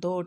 2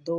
2